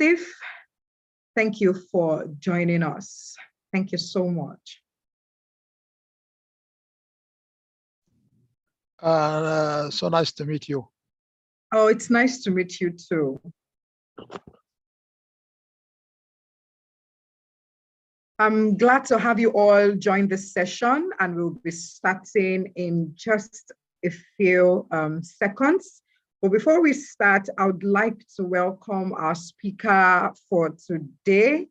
Yusuf, thank you for joining us. Thank you so much. So nice to meet you. Oh, it's nice to meet you too. I'm glad to have you all join this session, and we'll be starting in just a few seconds. But before we start, I would like to welcome our speaker for today.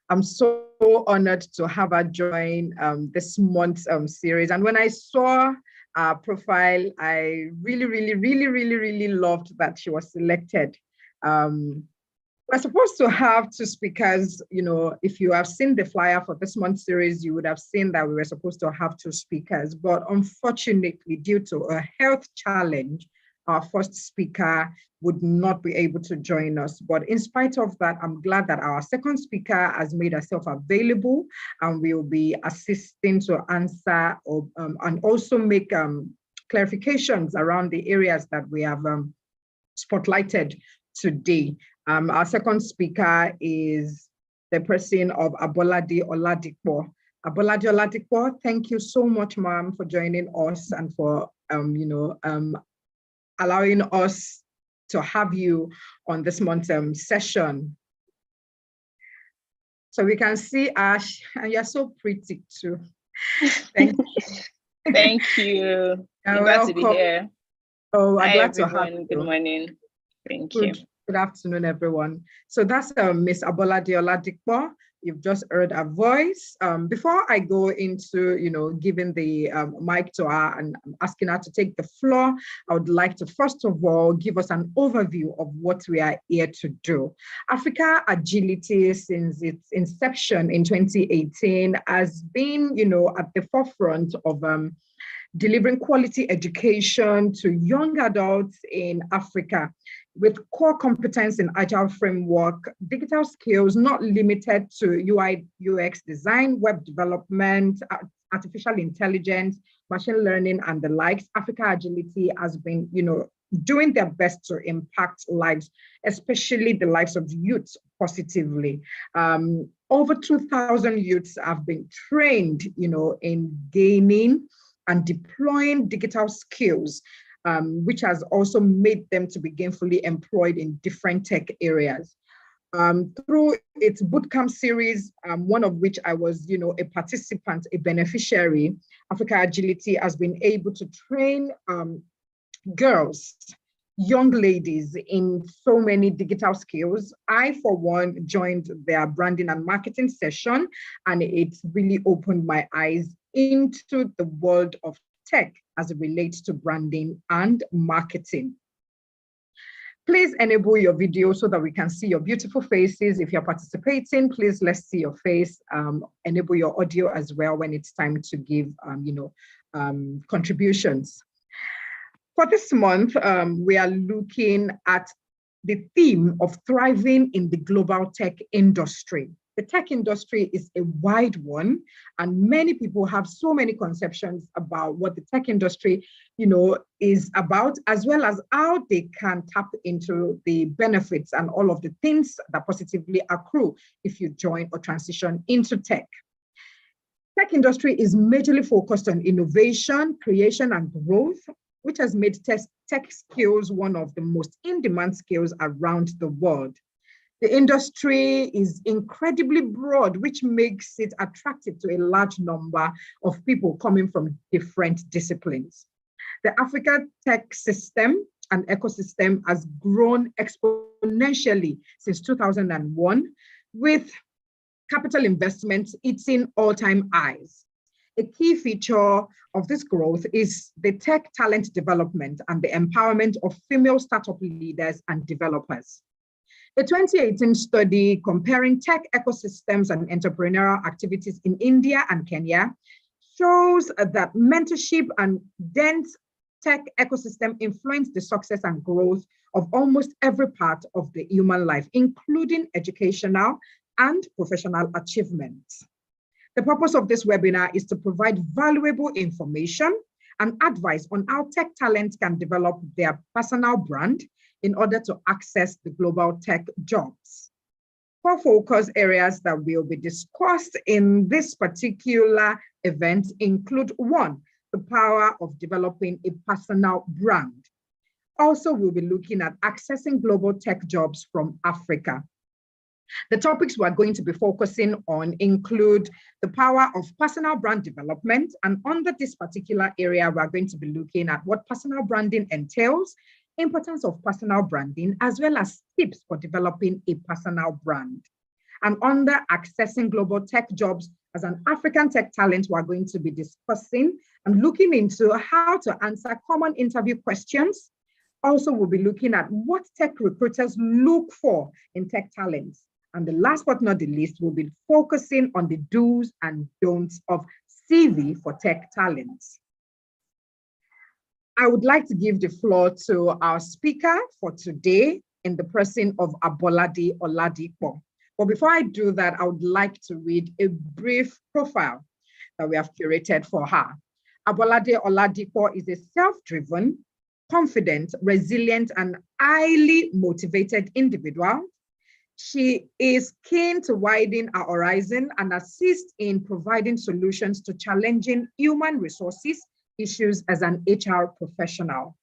I'm so honored to have her join this month's series. And when I saw her profile, I really loved that she was selected. We're supposed to have two speakers. You know, if you have seen the flyer for this month's series, you would have seen that we were supposed to have two speakers. But unfortunately, due to a health challenge, our first speaker would not be able to join us. But in spite of that, I'm glad that our second speaker has made herself available and will be assisting to answer and also make clarifications around the areas that we have spotlighted today. Our second speaker is the person of Abolade Oladipo. Abolade Oladipo, thank you so much, ma'am, for joining us and for allowing us to have you on this month's session. So we can see Ash, and you're so pretty too. Thank you. Thank you. I'm glad to be here. Oh, I'm Hi, glad everyone. to have you. Good morning. Thank you. Good afternoon, everyone. So that's Miss Abolade Oladipo. You've just heard her voice. Before I go into, giving the mic to her and asking her to take the floor, I would like to first of all give us an overview of what we are here to do. Africa Agility, since its inception in 2018, has been, at the forefront of delivering quality education to young adults in Africa with core competence in agile framework, digital skills not limited to UI, UX design, web development, artificial intelligence, machine learning, and the likes. Africa Agility has been, doing their best to impact lives, especially the lives of youth positively. Over 2,000 youths have been trained, in gaining and deploying digital skills, which has also made them to be gainfully employed in different tech areas. Through its bootcamp series, one of which I was, a participant, a beneficiary, Africa Agility has been able to train girls, young ladies in so many digital skills. I, for one, joined their branding and marketing session, and it really opened my eyes into the world of tech as it relates to branding and marketing. Please enable your video so that we can see your beautiful faces. If you're participating, please let's see your face. Enable your audio as well when it's time to give contributions. For this month, we are looking at the theme of thriving in the global tech industry. The tech industry is a wide one, and many people have so many conceptions about what the tech industry, is about, as well as how they can tap into the benefits and all of the things that positively accrue if you join or transition into tech. Tech industry is majorly focused on innovation, creation, and growth, which has made tech skills one of the most in-demand skills around the world. The industry is incredibly broad, which makes it attractive to a large number of people coming from different disciplines. The Africa tech system and ecosystem has grown exponentially since 2001, with capital investments hitting all-time highs. A key feature of this growth is the tech talent development and the empowerment of female startup leaders and developers. A 2018 study comparing tech ecosystems and entrepreneurial activities in India and Kenya shows that mentorship and dense tech ecosystem influence the success and growth of almost every part of the human life, including educational and professional achievements. The purpose of this webinar is to provide valuable information and advice on how tech talent can develop their personal brand, in order to access the global tech jobs. 4 focus areas that will be discussed in this particular event include: 1, the power of developing a personal brand. Also, we'll be looking at accessing global tech jobs from Africa. The topics we're going to be focusing on include the power of personal brand development. And under this particular area, we're going to be looking at what personal branding entails, importance of personal branding, as well as tips for developing a personal brand. And under accessing global tech jobs, as an African tech talent, we're going to be discussing and looking into how to answer common interview questions. Also, we'll be looking at what tech recruiters look for in tech talents. And the last but not the least, we'll be focusing on the do's and don'ts of CV for tech talents. I would like to give the floor to our speaker for today in the person of Abolade Oladipo. But before I do that, I would like to read a brief profile that we have curated for her. Abolade Oladipo is a self-driven, confident, resilient, and highly motivated individual. She is keen to widen our horizon and assist in providing solutions to challenging human resources issues as an HR professional.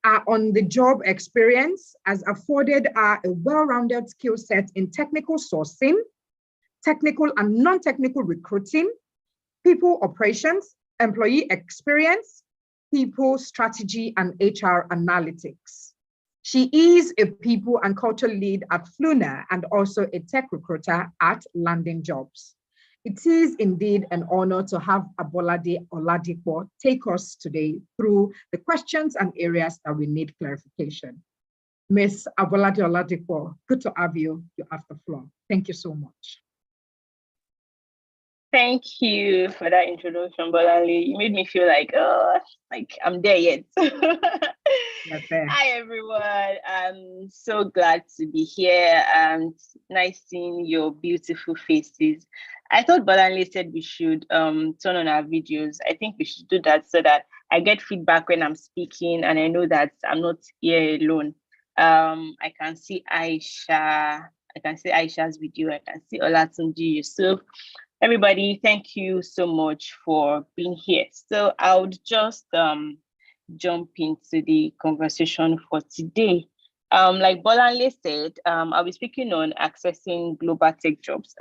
Our on-the-job experience has afforded her a well-rounded skill set in technical sourcing, technical and non-technical recruiting, people operations, employee experience, people strategy, and HR analytics. She is a people and culture lead at Fluna and also a tech recruiter at Landing Jobs. It is indeed an honor to have Abolade Oladipo take us today through the questions and areas that we need clarification. Ms. Abolade Oladipo, good to have you. You have the floor. Thank you so much. Thank you for that introduction, Bolanle. You made me feel like I'm there yet. Hi, everyone. I'm so glad to be here and nice seeing your beautiful faces. I thought Bolanle said we should turn on our videos. I think we should do that so that I get feedback when I'm speaking and I know that I'm not here alone. I can see Aisha. I can see Aisha's video. I can see Olatunji Yusuf. Everybody, thank you so much for being here. So I would just jump into the conversation for today. Like Bolanle said, I'll be speaking on accessing global tech jobs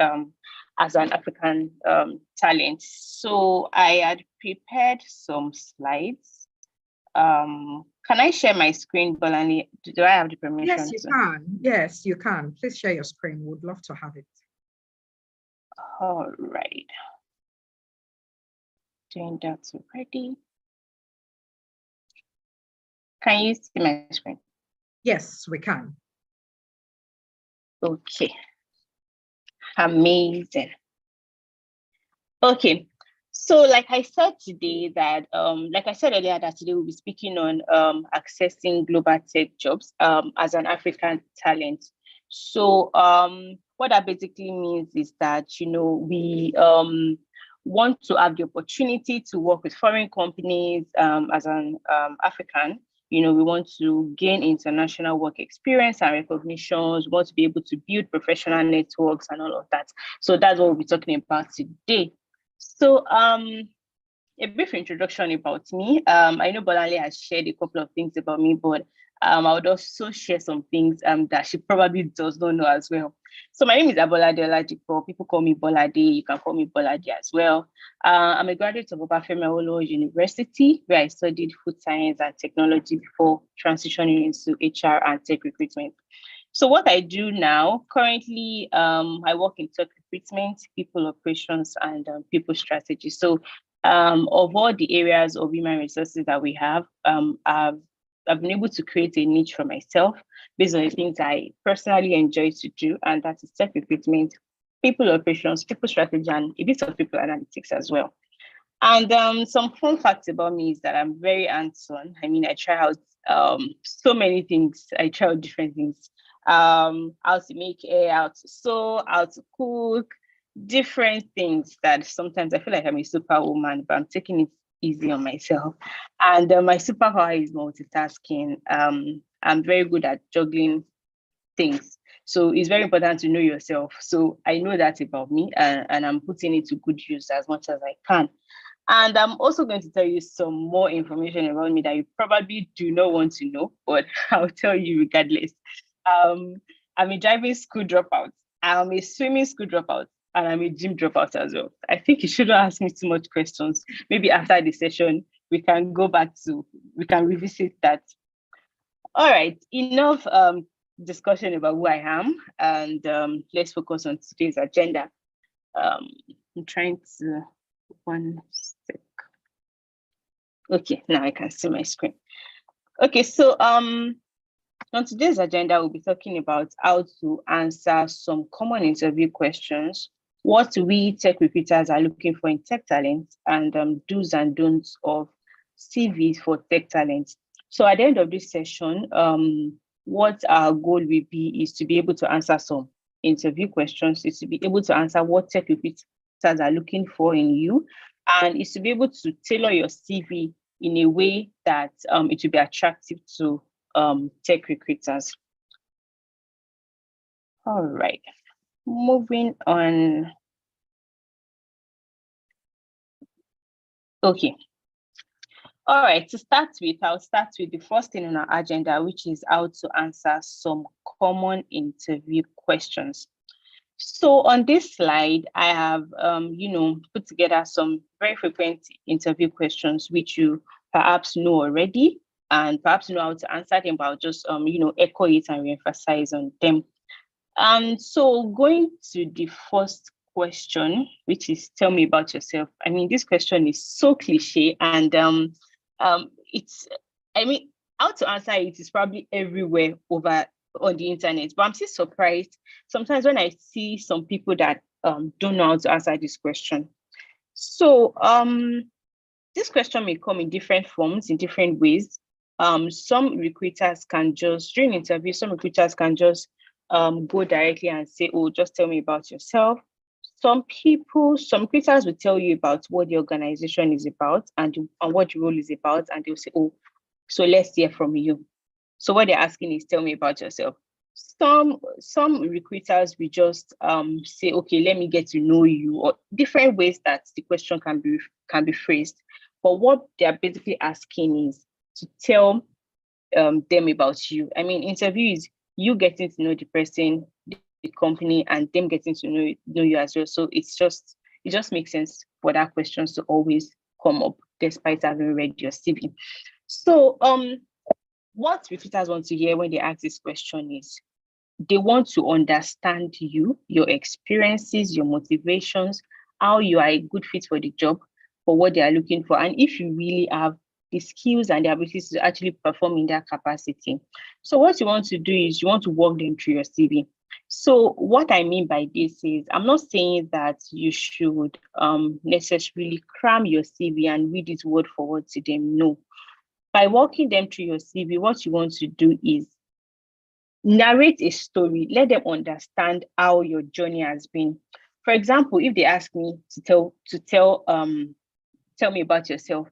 as an African talent. So I had prepared some slides. Can I share my screen, Bolanle? Do I have the permission? Yes, you can. Yes, you can. Please share your screen. Would love to have it. All right. Doing that already. Can you see my screen? Yes, we can. Okay. Amazing. Okay. So like I said today that, like I said earlier that today we'll be speaking on accessing global tech jobs as an African talent. So what that basically means is that, you know, we want to have the opportunity to work with foreign companies as an African. You know, we want to gain international work experience and recognitions. We want to be able to build professional networks and all of that. So that's what we'll be talking about today. So a brief introduction about me. I know Bolanle has shared a couple of things about me, but I would also share some things that she probably does not know as well. So my name is Abolade Oladipo. People call me Bolade. You can call me Bolade as well. I'm a graduate of Obafemi Awolowo University, where I studied food science and technology before transitioning into HR and tech recruitment. So what I do now, currently, I work in tech recruitment, people operations, and people strategy. So of all the areas of human resources that we have, I've been able to create a niche for myself based on the things I personally enjoy to do, and that is tech recruitment, people operations, people strategy, and a bit of people analytics as well. And some fun facts about me is that I'm very hands-on. I mean, I try out so many things. I try out different things. How to make hair, how to sew, how to cook, different things that sometimes I feel like I'm a superwoman, but I'm taking it easy on myself. And my superpower is multitasking. I'm very good at juggling things. So it's very important to know yourself. So I know that about me, and I'm putting it to good use as much as I can. And I'm also going to tell you some more information about me that you probably do not want to know, but I'll tell you regardless. I'm a driving school dropout. I'm a swimming school dropout, and I'm a gym dropout as well. I think you shouldn't ask me too much questions. Maybe after the session, we can revisit that. All right, enough discussion about who I am, and let's focus on today's agenda. I'm trying to, one sec. Okay, now I can see my screen. Okay, so on today's agenda, we'll be talking about how to answer some common interview questions, what we tech recruiters are looking for in tech talent, and do's and don'ts of CVs for tech talent. So at the end of this session, what our goal will be is to be able to answer some interview questions, is to be able to answer what tech recruiters are looking for in you, and is to be able to tailor your CV in a way that it will be attractive to tech recruiters. All right, moving on. Okay. All right, to start with, I'll start with the first thing on our agenda, which is how to answer some common interview questions. So on this slide, I have, put together some very frequent interview questions, which you perhaps know already, and perhaps know how to answer them, but I'll just, echo it and reemphasize on them. And so going to the first question, which is tell me about yourself. I mean, this question is so cliche, and how to answer it is probably everywhere over on the internet, but I'm still surprised sometimes when I see some people that don't know how to answer this question. So this question may come in different forms, in different ways. Some recruiters can just, during interviews, some recruiters can just go directly and say, oh, just tell me about yourself. Some recruiters will tell you about what the organization is about and what the role is about, and they'll say, oh, so let's hear from you. So what they're asking is, tell me about yourself. Some recruiters will just say, okay, let me get to know you, or different ways that the question can be phrased. But what they're basically asking is to tell them about you. I mean, interview is you getting to know the person, the company, and them getting to know you as well. So it just makes sense for that question to always come up despite having read your CV. So what recruiters want to hear when they ask this question is they want to understand you, your experiences, your motivations, how you are a good fit for the job, for what they are looking for, and if you really have the skills and the abilities to actually perform in that capacity. So what you want to do is you want to walk them through your CV. So what I mean by this is I'm not saying that you should necessarily cram your CV and read it word for word to them. No. By walking them through your CV, what you want to do is narrate a story. Let them understand how your journey has been. For example, if they ask me to tell me about yourself,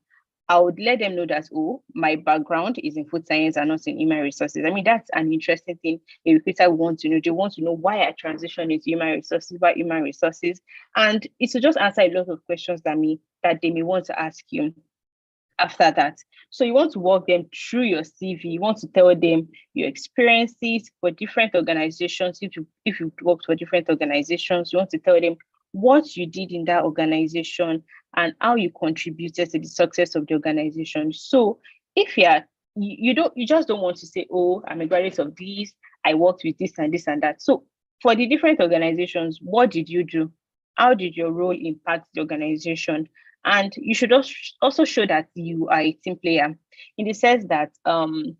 I would let them know that, oh, my background is in food science and not in human resources. I mean, that's an interesting thing a recruiter would want to know. They want to know why I transitioned into human resources, why human resources. And it will just answer a lot of questions that they may want to ask you after that. So you want to walk them through your CV. You want to tell them your experiences for different organizations. If you've worked for different organizations, you want to tell them what you did in that organization and how you contributed to the success of the organization. So if you just don't want to say, oh, I'm a graduate of this, I worked with this and this and that. So for the different organizations, what did you do? How did your role impact the organization? And you should also show that you are a team player, in the sense that in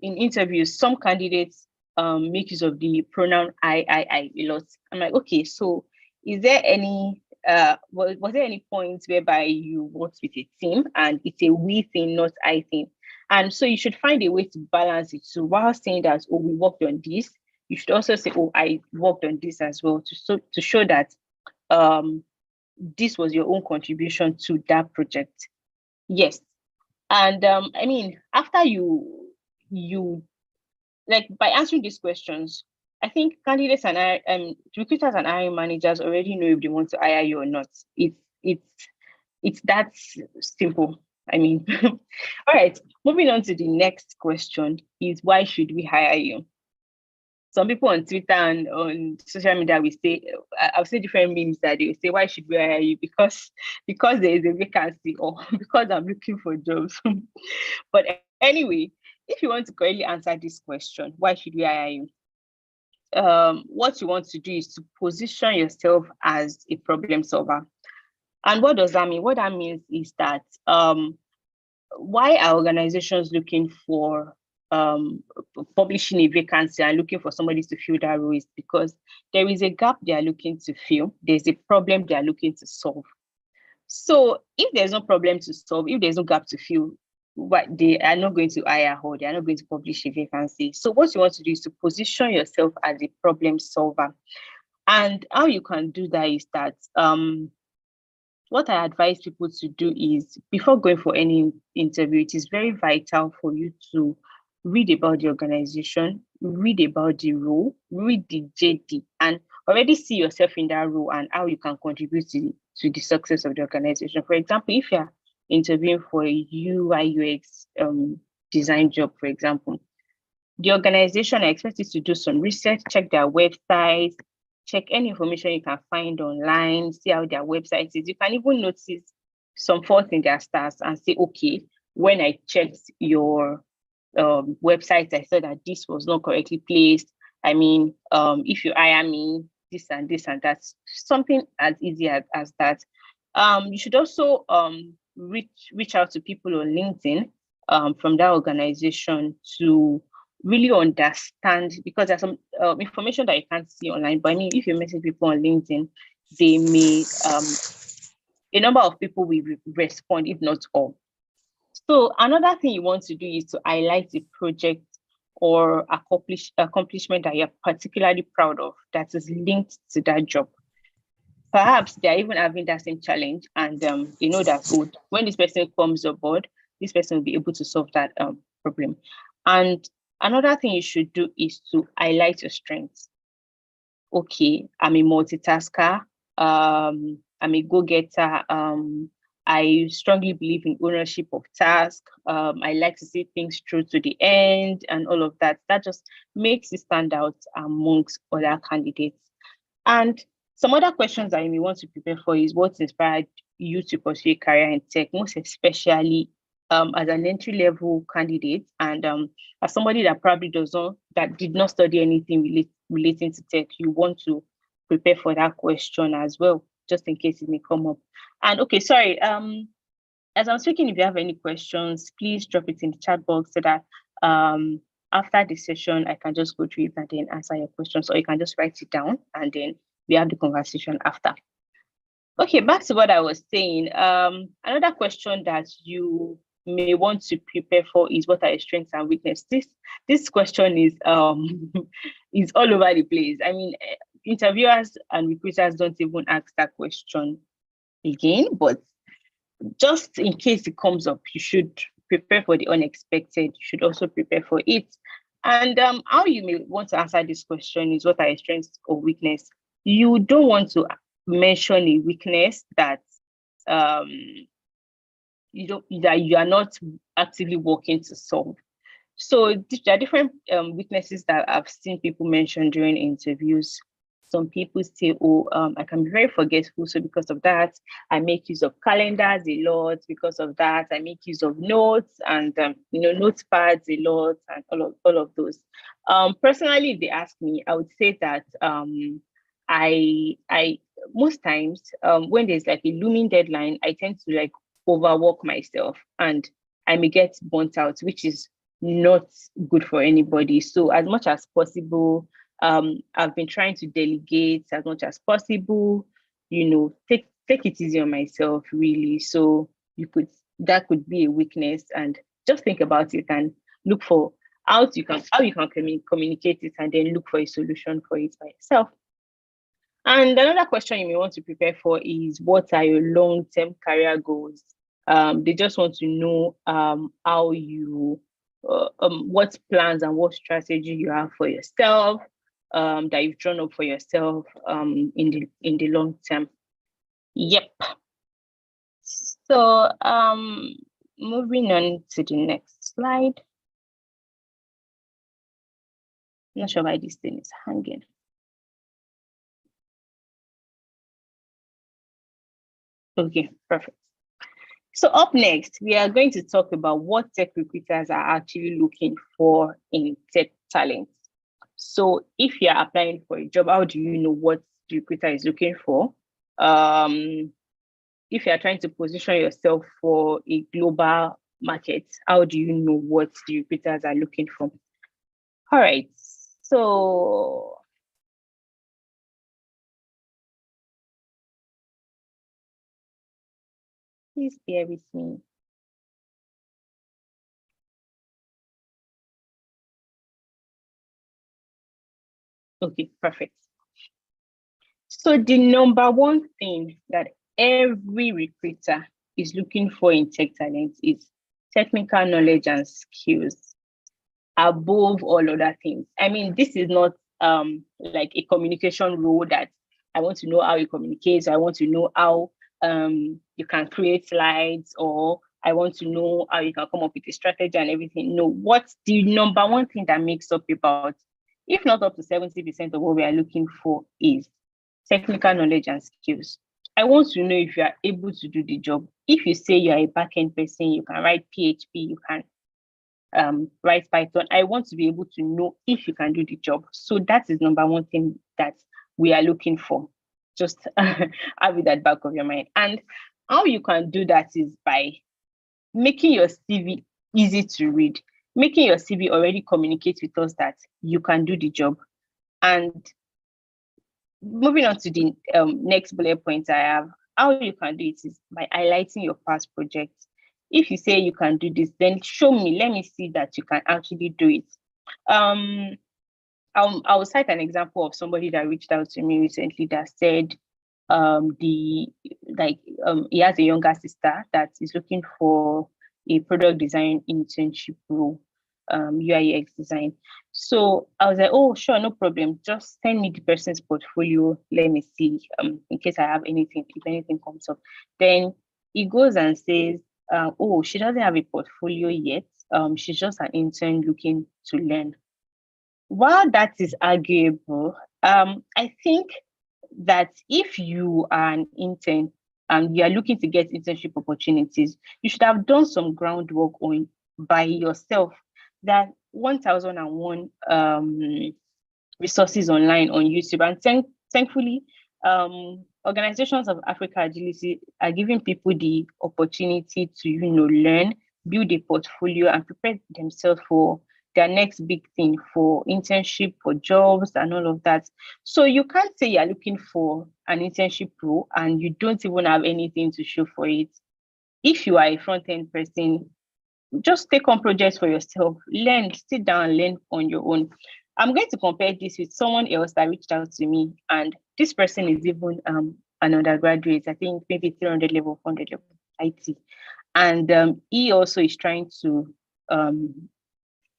interviews, some candidates make use of the pronoun I a lot. I'm like, okay, so is there any was there any point whereby you worked with a team and it's a we thing, not I thing? And so you should find a way to balance it. So while saying that, oh, we worked on this, you should also say, oh, I worked on this as well, to show that this was your own contribution to that project. Yes. And I mean, after you you, like by answering these questions, I think candidates and recruiters and hiring managers already know if they want to hire you or not. It's that simple. I mean, all right, moving on to the next question is, why should we hire you? Some people on Twitter and on social media will say, I'll say different memes that they will say, why should we hire you? Because there is a vacancy, or because I'm looking for jobs. But anyway, if you want to correctly answer this question, why should we hire you? What you want to do is to position yourself as a problem solver. And what does that mean? What that means is that why are organizations looking for publishing a vacancy and looking for somebody to fill that role? Is because there is a gap they are looking to fill. There's a problem they are looking to solve. So if there's no problem to solve, if there's no gap to fill, what they are not going to hire, or they are not going to publish a vacancy. So what you want to do is to position yourself as a problem solver. And how you can do that is that what I advise people to do is, before going for any interview, it is very vital for you to read about the organization, read about the role, read the JD, and already see yourself in that role and how you can contribute to the success of the organization. For example, if you're interviewing for a UI UX design job, for example, the organization, I expect you to do some research, check their website, check any information you can find online, see how their website is. You can even notice some faults in their stars and say, okay, when I checked your website, I saw that this was not correctly placed. I mean, if you hire me, this and this and that, something as easy as that. You should also reach out to people on LinkedIn from that organization to really understand, because there's some information that you can't see online. But I mean, if you message people on LinkedIn, they may, a number of people will respond, if not all. So another thing you want to do is to highlight the project or accomplishment that you're particularly proud of that is linked to that job. Perhaps they're even having that same challenge, and they know that good. When this person comes aboard, this person will be able to solve that problem. And another thing you should do is to highlight your strengths. Okay, I'm a multitasker. I'm a go-getter. I strongly believe in ownership of tasks. I like to see things through to the end and all of that. That just makes you stand out amongst other candidates. And some other questions that you may want to prepare for is, what inspired you to pursue a career in tech, most especially as an entry-level candidate, and as somebody that probably did not study anything relating to tech. You want to prepare for that question as well, just in case it may come up. And okay, sorry, as I'm speaking, if you have any questions, please drop it in the chat box so that after the session, I can just go through it and then answer your questions, or you can just write it down and then we have the conversation after. Okay, back to what I was saying. Another question that you may want to prepare for is, what are your strengths and weaknesses? This question is is all over the place. I mean, interviewers and recruiters don't even ask that question again, but just in case it comes up, you should prepare for the unexpected. You should also prepare for it. And how you may want to answer this question is, what are your strengths or weakness? You don't want to mention a weakness that you are not actively working to solve. So there are different weaknesses that I've seen people mention during interviews. Some people say, oh, I can be very forgetful. So because of that, I make use of calendars a lot. Because of that, I make use of notes and notepads a lot, and all of those. Personally, if they ask me, I would say that I most times when there's like a looming deadline, I tend to like overwork myself and I may get burnt out, which is not good for anybody. So as much as possible, I've been trying to delegate as much as possible, take it easy on myself, really. So that could be a weakness, and just think about it and look for how you can communicate it, and then look for a solution for it by yourself. And another question you may want to prepare for is, what are your long-term career goals? They just want to know how you what plans and what strategy you have for yourself, that you've drawn up for yourself in the long term. Yep. So moving on to the next slide. Not sure why this thing is hanging. Okay, perfect. So up next, we are going to talk about what tech recruiters are actually looking for in tech talent. So if you're applying for a job, how do you know what the recruiter is looking for? If you're trying to position yourself for a global market, how do you know what the recruiters are looking for? All right, so please bear with me. Okay, perfect. So the number one thing that every recruiter is looking for in tech talent is technical knowledge and skills above all other things. I mean, this is not like a communication role that I want to know how you communicate. So I want to know how you can create slides, or I want to know how you can come up with a strategy and everything. No, what's the number one thing that makes up about, if not up to 70% of what we are looking for, is technical knowledge and skills. I want to know if you are able to do the job. If you say you are a backend person, you can write PHP, you can write Python. I want to be able to know if you can do the job. So that is number one thing that we are looking for. Just have it at back of your mind. And how you can do that is by making your CV easy to read, making your CV already communicate with us that you can do the job. And moving on to the next bullet point I have, how you can do it is by highlighting your past projects. If you say you can do this, then show me, let me see that you can actually do it. I'll cite an example of somebody that reached out to me recently that said he has a younger sister that is looking for a product design internship role, UI UX design. So I was like, oh, sure, no problem. Just send me the person's portfolio. Let me see in case I have anything, if anything comes up. Then he goes and says, oh, she doesn't have a portfolio yet. She's just an intern looking to learn. While that is arguable, I think that if you are an intern and you are looking to get internship opportunities, you should have done some groundwork on by yourself. That 1001 resources online on YouTube, and thankfully, organizations of Africa Agility are giving people the opportunity to learn, build a portfolio, and prepare themselves for their next big thing, for internship, for jobs, and all of that. So you can't say you're looking for an internship role and you don't even have anything to show for it. If you are a front-end person, just take on projects for yourself, learn, sit down and learn on your own. I'm going to compare this with someone else that reached out to me, and this person is even an undergraduate, I think maybe 300 level, 400 level IT. And he also is trying to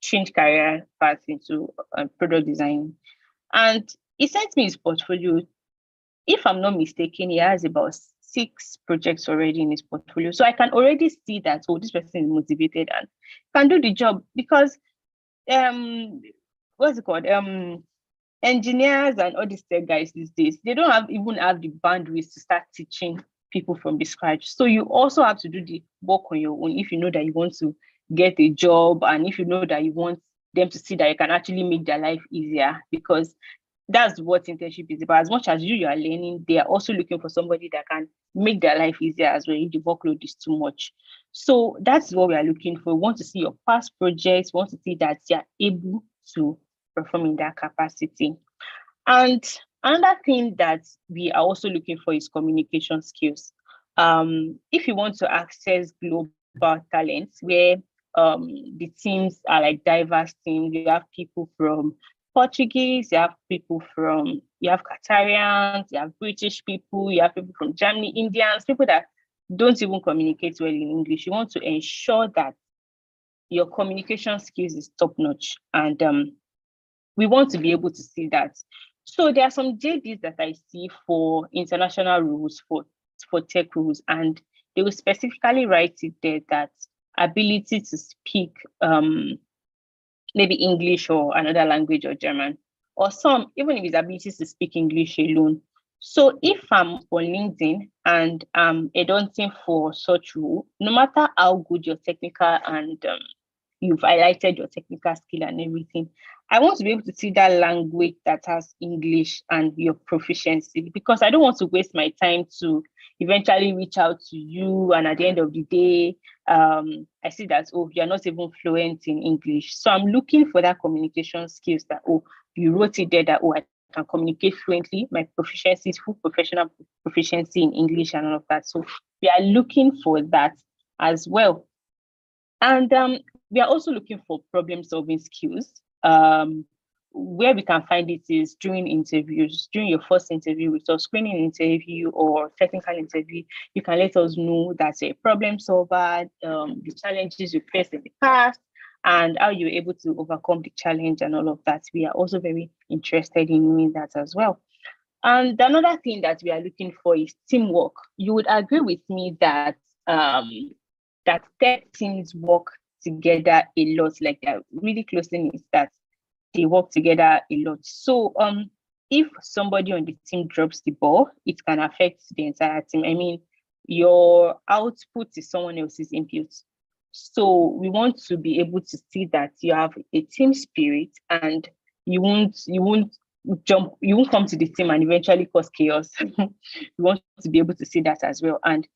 change career path into product design. And he sent me his portfolio. If I'm not mistaken, he has about 6 projects already in his portfolio. So I can already see that, oh, this person is motivated and can do the job, because what's it called? Engineers and all these tech guys these days, they don't even have the bandwidth to start teaching people from the scratch. So you also have to do the work on your own if you know that you want to get a job, and if you know that you want them to see that you can actually make their life easier, because that's what internship is about. As much as you are learning, they are also looking for somebody that can make their life easier as well if the workload is too much. So that's what we are looking for. We want to see your past projects. We want to see that you are able to perform in that capacity. And another thing that we are also looking for is communication skills. If you want to access global talents where the teams are like diverse teams, you have people from Portuguese, you have Qatarians, you have British people, you have people from Germany, Indians, people that don't even communicate well in English. You want to ensure that your communication skills is top notch, and we want to be able to see that. So there are some JDs that I see for international rules, for tech rules, and they will specifically write it there that ability to speak maybe English or another language or German, or some, even if it's ability to speak English alone. So if I'm on LinkedIn and I'm adopting for such role, no matter how good your technical and you've highlighted your technical skill and everything, I want to be able to see that language that has English and your proficiency, because I don't want to waste my time to eventually reach out to you. And at the end of the day, I see that, oh, you're not even fluent in English. So I'm looking for that communication skills that, oh, you wrote it there that, oh, I can communicate fluently. My proficiency is full professional proficiency in English and all of that. So we are looking for that as well. And we are also looking for problem-solving skills. Where we can find it is during interviews, during your first interview with us, screening interview or technical interview, you can let us know that a problem solver, the challenges you faced in the past, and how you're able to overcome the challenge and all of that. We are also very interested in knowing that as well. And another thing that we are looking for is teamwork. You would agree with me that that tech teams work together a lot, like they're really closely knit, that they work together a lot. So if somebody on the team drops the ball, it can affect the entire team. I mean, your output is someone else's input. So we want to be able to see that you have a team spirit, and you won't come to the team and eventually cause chaos. We want to be able to see that as well. And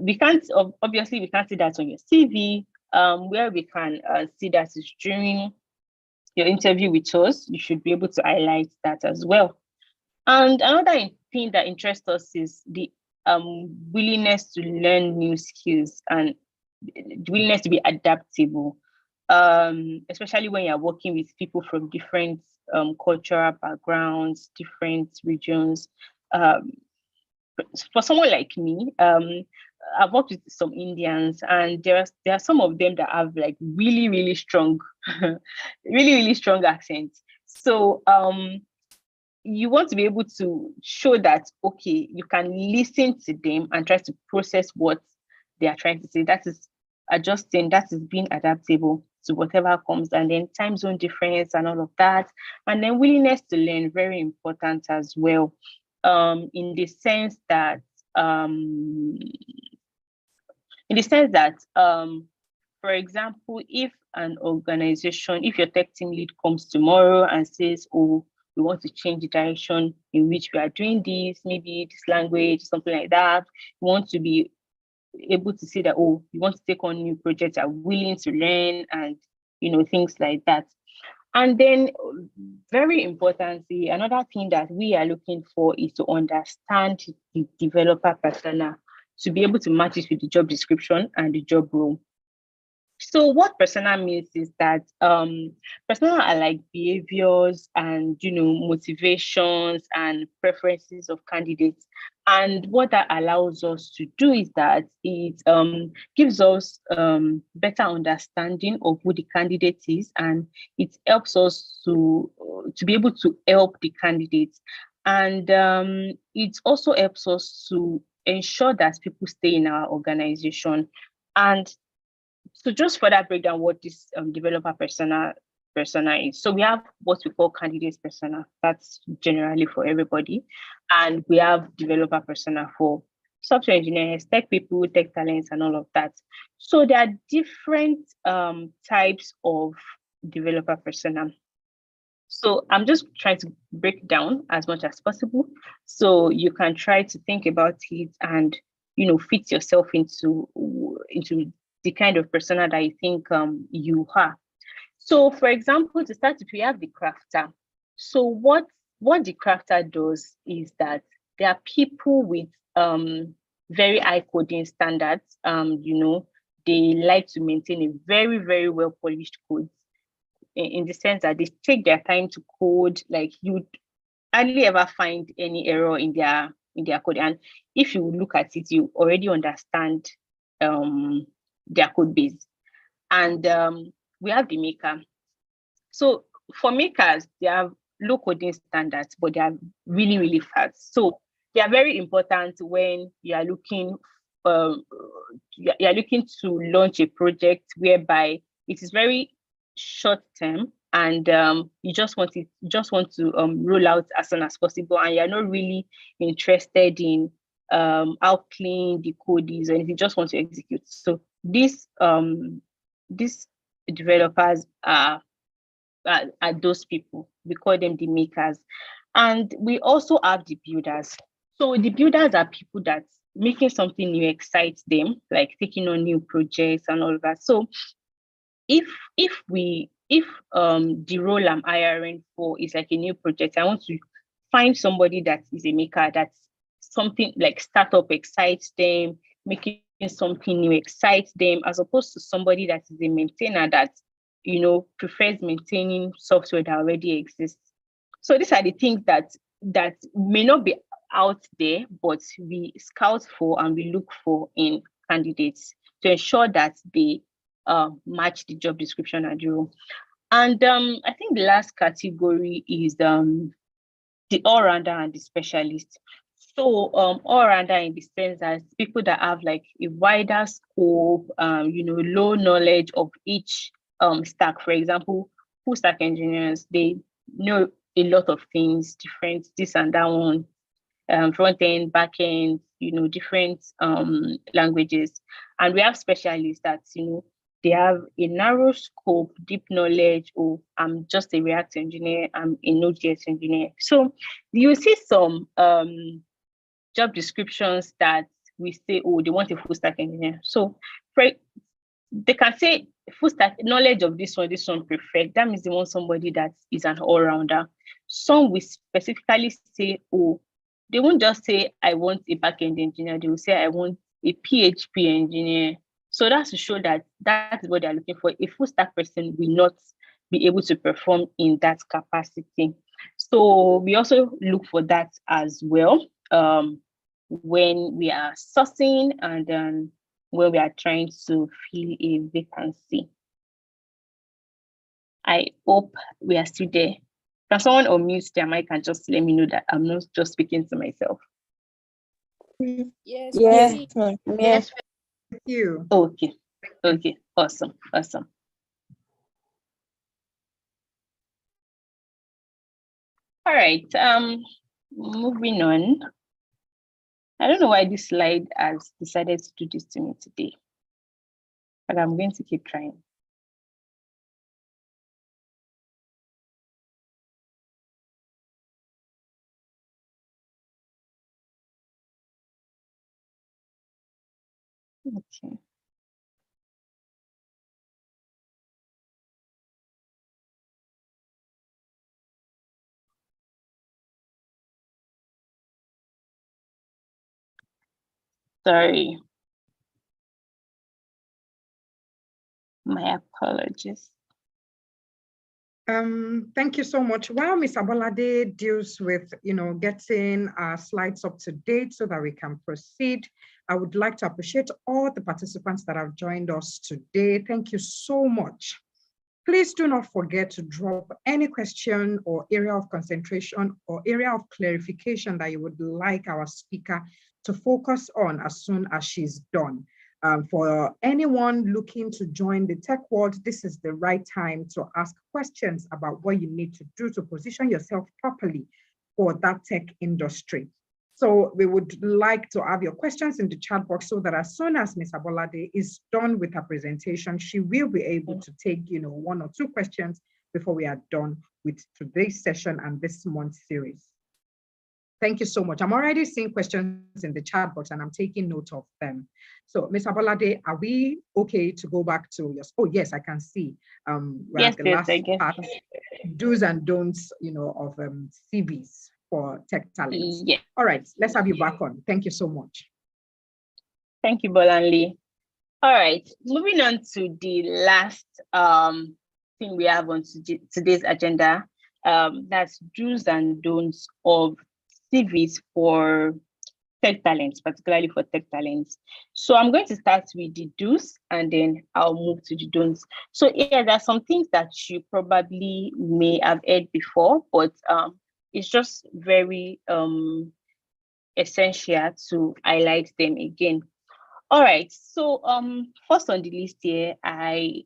we can't see that on your CV. Where we can see that is during your interview with us. You should be able to highlight that as well. And another thing that interests us is the willingness to learn new skills and the willingness to be adaptable, especially when you're working with people from different cultural backgrounds, different regions. For someone like me, I've worked with some Indians, and there are some of them that have like really strong, really strong accents. So you want to be able to show that, okay, you can listen to them and try to process what they are trying to say. That is adjusting, that is being adaptable to whatever comes, and then time zone difference and all of that. And then willingness to learn, very important as well. In the sense that for example, if an organization, if your tech team lead comes tomorrow and says, oh, we want to change the direction in which we are doing this, maybe this language, something like that, we want to be able to see that, oh, you want to take on new projects, are willing to learn, and things like that. And then very importantly, another thing that we are looking for is to understand the developer persona, to be able to match it with the job description and the job role. So what persona means is that persona are like behaviors and motivations and preferences of candidates. And what that allows us to do is that it gives us better understanding of who the candidate is, and it helps us to be able to help the candidates. And it also helps us to ensure that people stay in our organization. And so just for that breakdown, what this developer persona is. So we have what we call candidates persona. That's generally for everybody. And we have developer persona for software engineers, tech people, tech talents, and all of that. So there are different types of developer persona. So I'm just trying to break down as much as possible, so you can try to think about it and fit yourself into the kind of persona that you think you are. So for example, to start with, we have the crafter. So what the crafter does is that there are people with very high coding standards. They like to maintain a very, very well polished code, in the sense that they take their time to code. Like, you'd hardly ever find any error in their code. And if you look at it, you already understand their code base. And we have the maker. So for makers, they have low coding standards, but they are really, really fast. So they are very important when you are looking to launch a project whereby it is very short term, and you just want to roll out as soon as possible, and you're not really interested in how clean the code is, and you just want to execute. So these developers are those people. We call them the makers. And we also have the builders. So the builders are people that making something new excites them, like taking on new projects and all of that. So if the role I'm hiring for is like a new project, I want to find somebody that is a maker, that's something like startup excites them, making something new excites them, as opposed to somebody that is a maintainer that prefers maintaining software that already exists. So these are the things that may not be out there, but we scout for and we look for in candidates to ensure that they match the job description and the role. And I think the last category is the all-rounder and the specialist. So all-rounder in the sense that people that have like a wider scope, low knowledge of each stack. For example, full stack engineers, they know a lot of things, different this and that one, front end, back end, different languages. And we have specialists that they have a narrow scope, deep knowledge. Oh, I'm just a React engineer, I'm a Node.js engineer. So you see some job descriptions that we say, oh, they want a full stack engineer. So they can say full stack knowledge of this one preferred. That means they want somebody that is an all-rounder. Some will specifically say, oh, they won't just say, I want a back-end engineer. They will say, I want a PHP engineer. So that's to show that is what they're looking for. A full stack person will not be able to perform in that capacity. So we also look for that as well when we are sourcing and then when we are trying to fill a vacancy. I hope we are still there. Can someone unmute their mic and just let me know that I'm not just speaking to myself? Yes. Yes. Yes. Thank you. Okay. Awesome. All right. Moving on. I don't know why this slide has decided to do this to me today, but I'm going to keep trying. Okay. Sorry. My apologies. Thank you so much. While Ms. Abolade deals with, getting our slides up to date so that we can proceed, I would like to appreciate all the participants that have joined us today. Thank you so much. Please do not forget to drop any question or area of concentration or area of clarification that you would like our speaker to focus on as soon as she's done. For anyone looking to join the tech world, this is the right time to ask questions about what you need to do to position yourself properly for that tech industry. So we would like to have your questions in the chat box so that as soon as Ms. Abolade is done with her presentation, she will be able to take, one or two questions before we are done with today's session and this month's series. Thank you so much. I'm already seeing questions in the chat box and I'm taking note of them. So Ms. Abolade, are we okay to go back to your, oh yes, I can see. Yes, the last part, do's and don'ts, of CVs for tech talents. Yeah. All right, let's have you back on. Thank you so much. Thank you, Bolanle. All right, moving on to the last thing we have on today's agenda. That's do's and don'ts of CVs for tech talents, particularly for tech talents. So I'm going to start with the do's and then I'll move to the don'ts. So yeah, there are some things that you probably may have heard before, but it's just very essential to highlight them again. All right. So first on the list here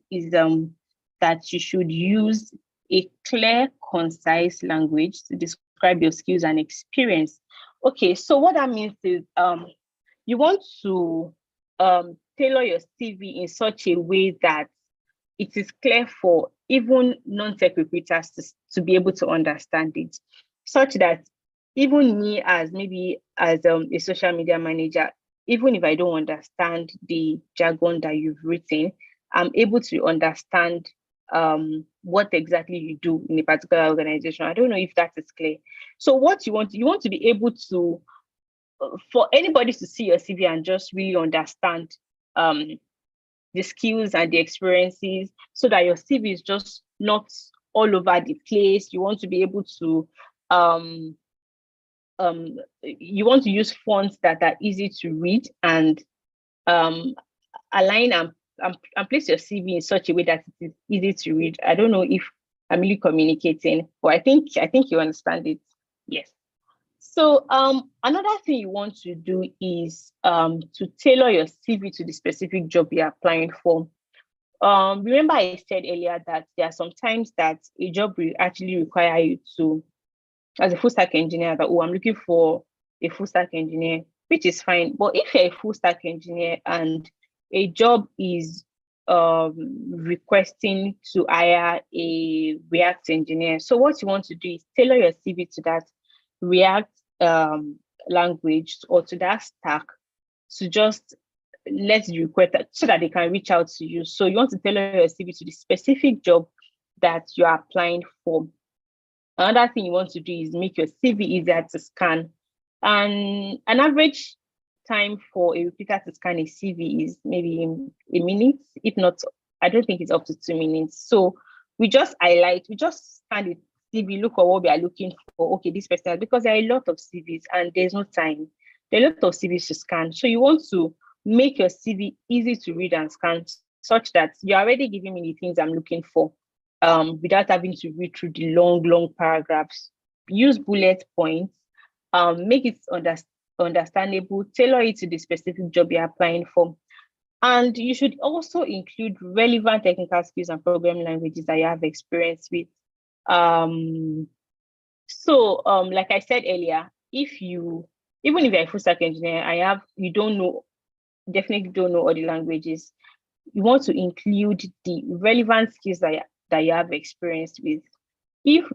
is that you should use a clear, concise language to describe your skills and experience. Okay, so what that means is you want to tailor your CV in such a way that it is clear for even non-tech recruiters to be able to understand it, such that even me as a social media manager, even if I don't understand the jargon that you've written, I'm able to understand what exactly you do in a particular organization. I don't know if that is clear. So what you want to be able to, for anybody to see your CV and just really understand the skills and the experiences, so that your CV is just not all over the place. You want to be able to you want to use fonts that are easy to read and align and place your CV in such a way that it is easy to read. I don't know if I'm really communicating, but I think you understand it. Yes. So another thing you want to do is to tailor your CV to the specific job you're applying for. Remember I said earlier that there are some times that a job will actually require you to, as a full stack engineer, that, oh, I'm looking for a full stack engineer, which is fine. But if you're a full stack engineer and a job is requesting to hire a React engineer, so what you want to do is tailor your CV to that React language or to that stack, to just let the request so that they can reach out to you. So you want to tailor your CV to the specific job that you are applying for. Another thing you want to do is make your CV easier to scan. And an average time for a recruiter to scan a CV is maybe a minute, if not, I don't think it's up to 2 minutes. So we just scan the CV, look at what we are looking for. Okay, this person, because there are a lot of CVs and there's no time. There are a lot of CVs to scan. So you want to make your CV easy to read and scan, such that you're already giving me the things I'm looking for without having to read through the long paragraphs. Use bullet points, make it understandable, tailor it to the specific job you're applying for. And you should also include relevant technical skills and programming languages that you have experience with. Like I said earlier, even if you're a full stack engineer, definitely don't know all the languages, you want to include the relevant skills that you have experience with. If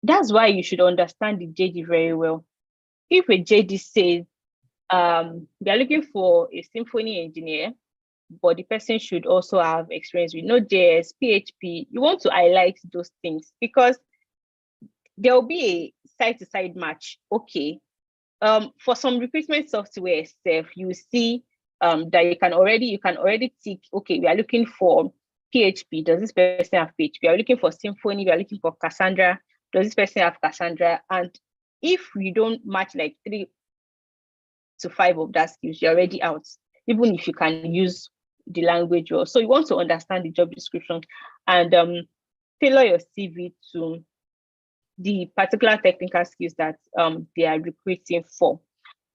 that's why you should understand the JD very well. If a JD says they're looking for a Symfony engineer, but the person should also have experience with Node.js, PHP, you want to highlight those things because there will be a side-to-side match. Okay. For some recruitment software itself, you see that you can already tick, okay, we are looking for PHP. Does this person have PHP? We are looking for Symfony. We are looking for Cassandra. Does this person have Cassandra? And if you don't match like 3 to 5 of that skills, you're already out, even if you can use the language well. So you want to understand the job description and tailor your CV to the particular technical skills that they are recruiting for.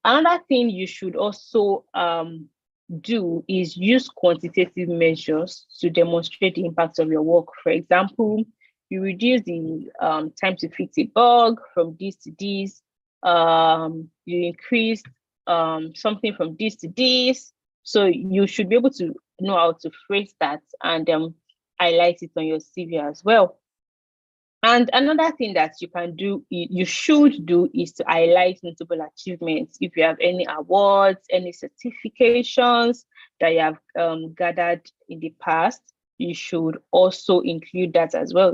Another thing you should also do is use quantitative measures to demonstrate the impact of your work. For example, you reduce the time to fix a bug from this to this. You increase something from this to this. So you should be able to know how to phrase that and highlight it on your CV as well. And another thing that you should do is to highlight notable achievements. If you have any awards, any certifications that you have gathered in the past, you should also include that as well.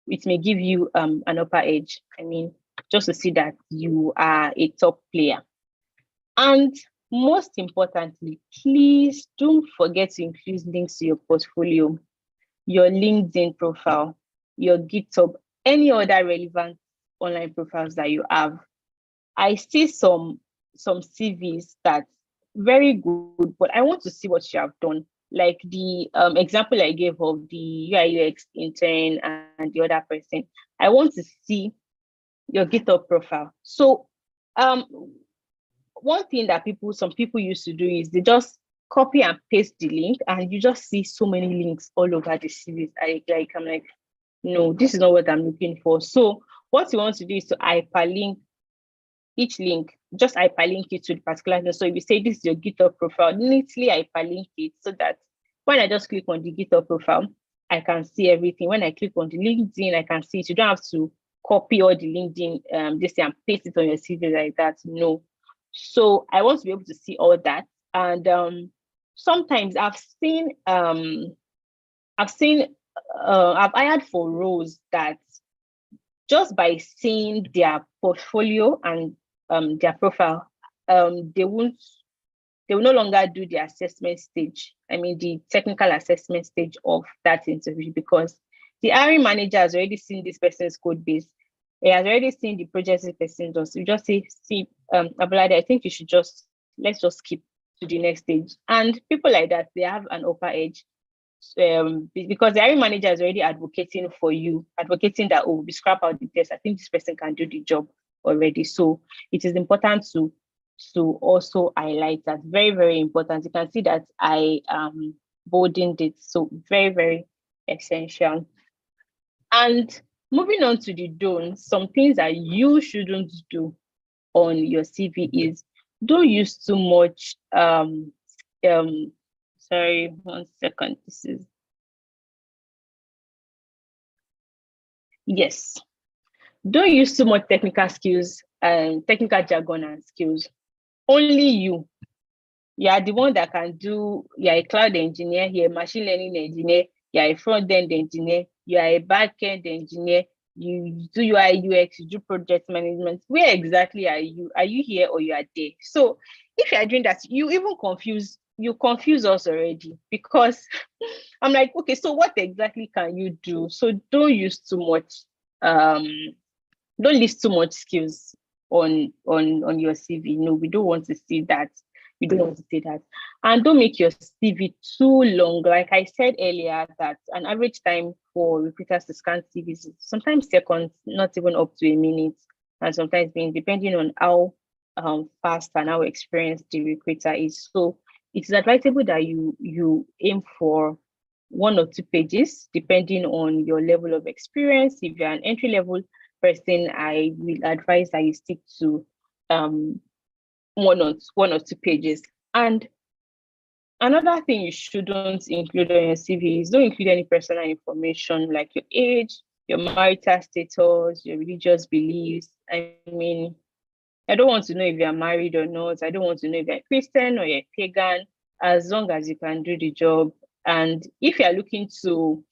It may give you an upper edge. I mean, just to see that you are a top player. And most importantly, please don't forget to include links to your portfolio, your LinkedIn profile, your GitHub, any other relevant online profiles that you have. I see some some CVs that very good, but I want to see what you have done. Like the example I gave of the UI UX intern and the other person, I want to see your GitHub profile. So one thing that some people used to do is they just copy and paste the link, and you just see so many links all over the series. I'm like, no, this is not what I'm looking for. So what you want to do is to hyperlink each link, just hyperlink it to the particular link. So if you say this is your GitHub profile, neatly hyperlink it so that when I just click on the GitHub profile, I can see everything. When I click on the LinkedIn, I can see it. You don't have to copy all the LinkedIn this and paste it on your CV like that. No. So I want to be able to see all that. And sometimes I've hired for roles that just by seeing their portfolio and their profile, they will no longer do the assessment stage. I mean, the technical assessment stage of that interview, because the hiring manager has already seen this person's code base. He has already seen the projects this person does. You just say, see, Abolade, I think you should let's just skip to the next stage. And people like that, they have an upper edge. Because the hiring manager is already advocating for you, advocating that, oh, we scrap out the test. I think this person can do the job already. So it is important to also highlight that. Very, very important. You can see that I bolded it. So very, very essential. And moving on to the don'ts, some things that you shouldn't do on your CV is don't use too much sorry, 1 second. Yes. Don't use too much technical skills and technical jargon and skills. Only you. You are the one that can do, you're a cloud engineer, you're a machine learning engineer, you're a front-end engineer, you are a back-end engineer, you do UI UX, you do project management. Where exactly are you? Are you here or you are there? So if you are doing that, you confuse us already, because I'm like, okay, so what exactly can you do? So don't use too much, don't list too much skills on your CV. No, we don't want to see that. We don't want to see that. And don't make your CV too long. Like I said earlier, that an average time for recruiters to scan CVs is sometimes seconds, not even up to a minute, and sometimes depending on how fast and how experienced the recruiter is. So it is advisable that you aim for 1 or 2 pages, depending on your level of experience. If you're an entry level person, I will advise that you stick to 1 or 2 pages. And another thing you shouldn't include on your CV is don't include any personal information like your age, your marital status, your religious beliefs. I mean, I don't want to know if you're married or not. I don't want to know if you're Christian or you're pagan, as long as you can do the job. And if you're looking to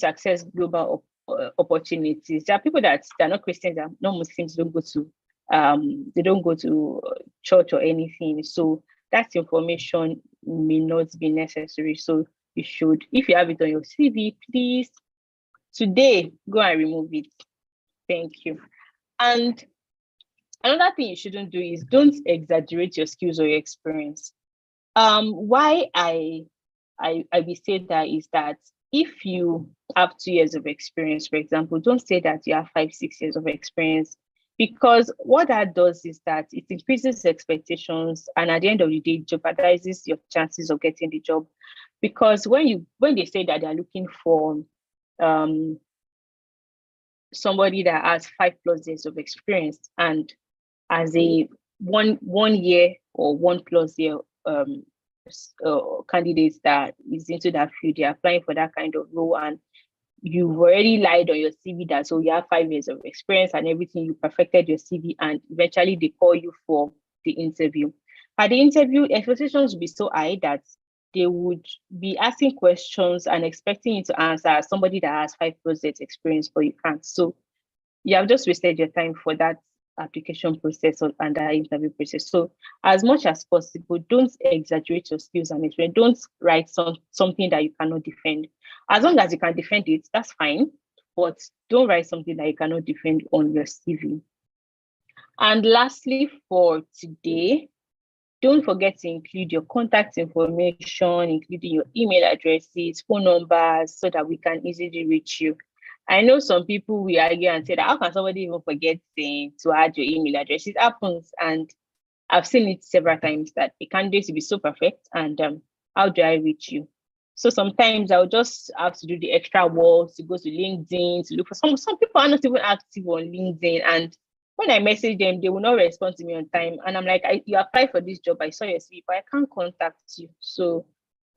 access global opportunities, there are people that are not Christians, they're not Muslims, they don't go to church or anything. So that information may not be necessary. So you should, if you have it on your CV, please today go and remove it. Thank you. And another thing you shouldn't do is don't exaggerate your skills or your experience. Why I will say that is that if you have 2 years of experience, for example, don't say that you have 5-6 years of experience, because what that does is that it increases expectations, and at the end of the day, jeopardizes your chances of getting the job. Because when they say that they're looking for somebody that has 5+ years of experience, and as a one year or 1+ year candidates that is into that field, they're applying for that kind of role, and you've already lied on your CV that so you have 5 years of experience and everything, you perfected your CV, and eventually they call you for the interview. At the interview, expectations will be so high that they would be asking questions and expecting you to answer as somebody that has 5+ years experience, but you can't. So you have just wasted your time for that application process and that interview process. So as much as possible, don't exaggerate your skills and experience. Don't write something that you cannot defend. As long as you can defend it, that's fine, but don't write something that you cannot defend on your CV. And lastly, for today, don't forget to include your contact information, including your email addresses, phone numbers, so that we can easily reach you. I know some people will argue and say that how can somebody even forget to add your email address? It happens, and I've seen it several times that a candidate will be so perfect, and how do I reach you? So sometimes I'll just have to do the extra work to go to LinkedIn to look for some people are not even active on LinkedIn, and when I message them, they will not respond to me on time. And I'm like, you applied for this job, I saw your CV, but I can't contact you. So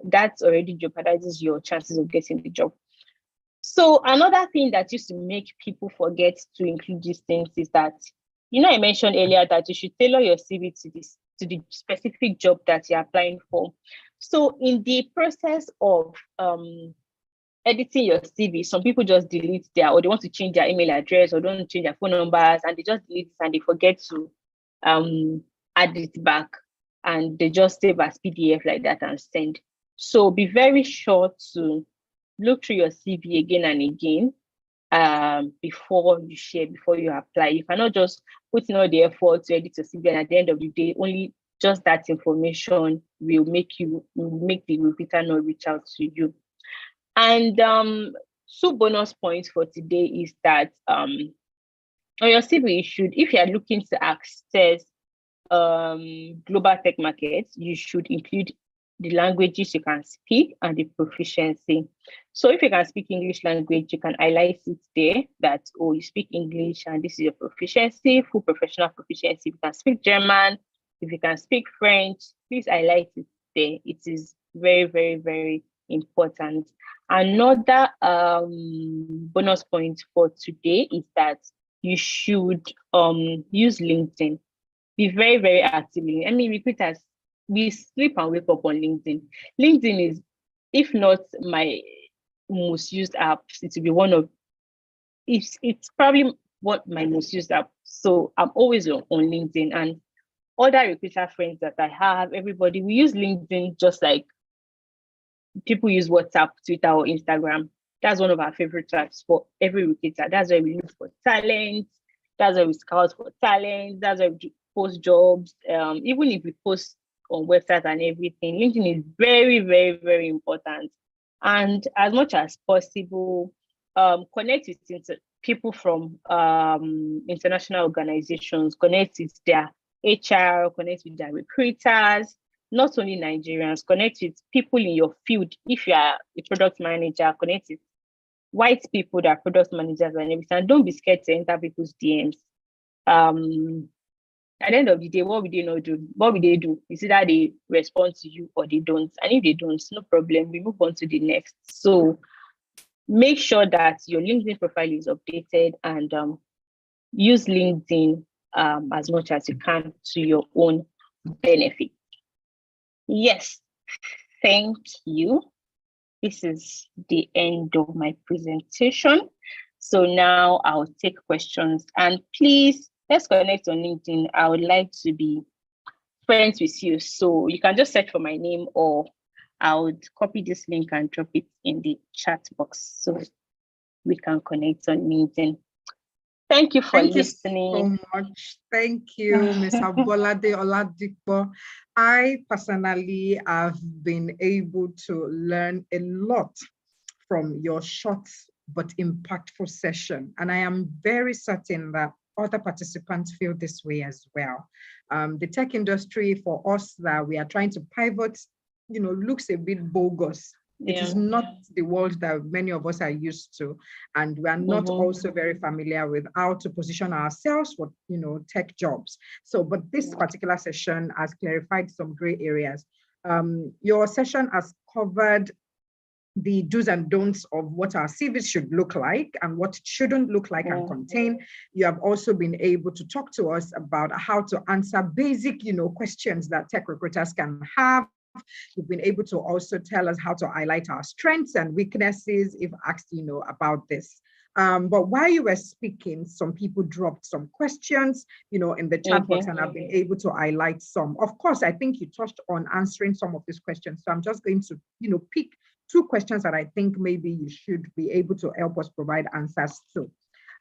that's already jeopardizes your chances of getting the job. So another thing that used to make people forget to include these things is that, I mentioned earlier that you should tailor your CV to the specific job that you're applying for. So in the process of editing your CV, some people just delete or they want to change their email address or don't change their phone numbers, and they just delete it and they forget to add it back, and they just save as PDF like that and send. So be very sure to look through your CV again and again before you share, before you apply. You cannot just put in all the effort to edit your CV, and at the end of the day, only just that information will make the recruiter not reach out to you. And two bonus points for today is that on your CV, if you are looking to access global tech markets, you should include the languages you can speak and the proficiency. So if you can speak English language, you can highlight it there that, you speak English and this is your proficiency, full professional proficiency. If you can speak German, if you can speak French, please highlight it there. It is very, very, very important. Another bonus point for today is that you should use LinkedIn. Be very, very active. I mean, recruiters, we sleep and wake up on LinkedIn. LinkedIn is, if not my most used app, it will be one of, it's probably what my most used app. So I'm always on LinkedIn, and other recruiter friends that I have, everybody, we use LinkedIn just like people use WhatsApp, Twitter, or Instagram. That's one of our favorite apps for every recruiter. That's where we look for talent. That's where we scout for talent. That's where we post jobs. Even if we post on websites and everything, LinkedIn is very, very, very important. And as much as possible, connect with people from international organizations, connect with their HR, connect with their recruiters, not only Nigerians, connect with people in your field. If you are a product manager, connect with white people that are product managers and everything. And don't be scared to enter people's DMs. At the end of the day, what will they not do? What will they do? Is either they respond to you or they don't. And if they don't, no problem. We move on to the next. So make sure that your LinkedIn profile is updated, and use LinkedIn as much as you can to your own benefit. Yes, thank you. This is the end of my presentation. So now I'll take questions, and please, let's connect on LinkedIn. I would like to be friends with you. So you can just search for my name, or I would copy this link and drop it in the chat box so we can connect on LinkedIn. Thank you for listening. Thank you so much. Thank you, Ms. Abolade Oladipo. I personally have been able to learn a lot from your short but impactful session. And I am very certain that other participants feel this way as well. The tech industry for us that we are trying to pivot, looks a bit bogus. It is not the world that many of us are used to, and we are not also very familiar with how to position ourselves for, tech jobs. So, but this particular session has clarified some gray areas. Your session has covered the do's and don'ts of what our CVs should look like and what it shouldn't look like and contain. You have also been able to talk to us about how to answer basic, questions that tech recruiters can have. You've been able to also tell us how to highlight our strengths and weaknesses if asked, about this. But while you were speaking, some people dropped some questions, in the chat box, and I've been able to highlight some. Of course, I think you touched on answering some of these questions. So I'm just going to, pick two questions that I think maybe you should be able to help us provide answers to.